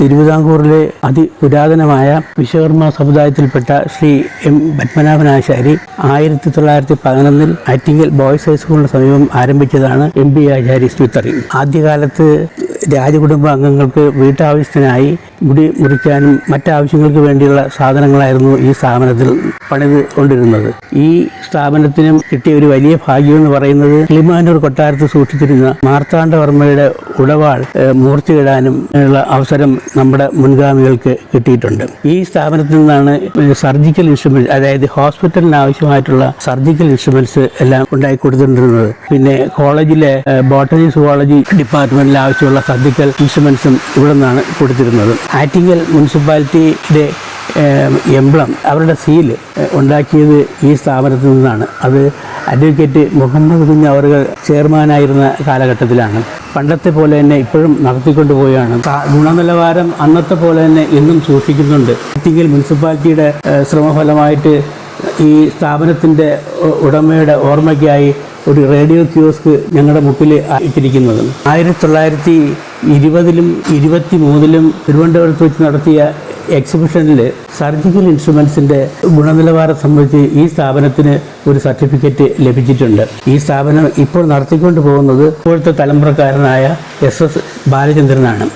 തിരുവിതാംകൂറിലെ അതിപുരാതനമായ വിശ്വകർമ്മ സമുദായത്തിൽപ്പെട്ട Shri M Padmanabhanachari 1911 Attingal boys ഹൈസ്കൂളിന് സമീപം ആരംഭിച്ചതാണ് MB ആചാരി സ്മിത്തറി. ആദ്യകാലത്ത് രാജകുടുംബ അംഗങ്ങൾക്ക് വീട്ടാവശ്യത്തിനായി മുടി മുറിക്കാനും മറ്റാവശ്യങ്ങൾക്ക് വേണ്ടിയുള്ള സാധനങ്ങളായിരുന്നു ഈ സ്ഥാപനത്തിൽ പണിത് കൊണ്ടിരുന്നത്. ഈ സ്ഥാപനത്തിനും കിട്ടിയ ഒരു വലിയ ഭാഗ്യം എന്ന് പറയുന്നത് കിളിമാനൂർ കൊട്ടാരത്ത് സൂക്ഷിച്ചിരുന്ന മാർത്താണ്ഡവർമ്മയുടെ ഉടവാൾ മൂർച്ചയിടാനും ഉള്ള അവസരം നമ്മുടെ മുൻഗാമികൾക്ക് കിട്ടിയിട്ടുണ്ട്. ഈ സ്ഥാപനത്തിൽ നിന്നാണ് സർജിക്കൽ ഇൻസ്ട്രുമെന്റ്, അതായത് ഹോസ്പിറ്റലിന് ആവശ്യമായിട്ടുള്ള സർജിക്കൽ ഇൻസ്ട്രുമെന്റ്സ് എല്ലാം ഉണ്ടായി കൊടുത്തിട്ടുണ്ടിരുന്നത്. പിന്നെ കോളേജിലെ ബോട്ടണി സുവോളജി ഡിപ്പാർട്ട്മെന്റിൽ ആവശ്യമുള്ള സർജിക്കൽ ഇൻസ്ട്രുമെന്റ്സും ഇവിടെ നിന്നാണ് കൊടുത്തിരുന്നത്. ആറ്റിങ്ങൽ മുനിസിപ്പാലിറ്റിയുടെ എംബ്ലം, അവരുടെ സീല് ഉണ്ടാക്കിയത് ഈ സ്ഥാപനത്തിൽ നിന്നാണ്. അത് അഡ്വക്കേറ്റ് മുഹമ്മദ് കുഞ്ഞ് അവറുകൾ ചെയർമാനായിരുന്ന കാലഘട്ടത്തിലാണ്. പണ്ടത്തെ പോലെ തന്നെ ഇപ്പോഴും നടത്തിക്കൊണ്ടുപോയാണ്. ഗുണനിലവാരം അന്നത്തെ പോലെ തന്നെ ഇന്നും സൂക്ഷിക്കുന്നുണ്ട്. ആറ്റിങ്ങൽ മുനിസിപ്പാലിറ്റിയുടെ ശ്രമഫലമായിട്ട് ഈ സ്ഥാപനത്തിൻ്റെ ഉടമയുടെ ഓർമ്മയ്ക്കായി ഒരു റേഡിയോ കിയോസ്ക് ഞങ്ങളുടെ മുക്കിൽ ഇട്ടിരിക്കുന്നത്. 1920-ലും 1923-ലും തിരുവനന്തപുരത്ത് വെച്ച് നടത്തിയ എക്സിബിഷനിൽ സർജിക്കൽ ഇൻസ്ട്രുമെൻസിൻ്റെ ഗുണനിലവാരം സംബന്ധിച്ച് ഈ സ്ഥാപനത്തിന് ഒരു സർട്ടിഫിക്കറ്റ് ലഭിച്ചിട്ടുണ്ട്. ഈ സ്ഥാപനം ഇപ്പോൾ നടത്തിക്കൊണ്ട് പോകുന്നത് ഇപ്പോഴത്തെ തലമുറക്കാരനായ SS ബാലചന്ദ്രനാണ്.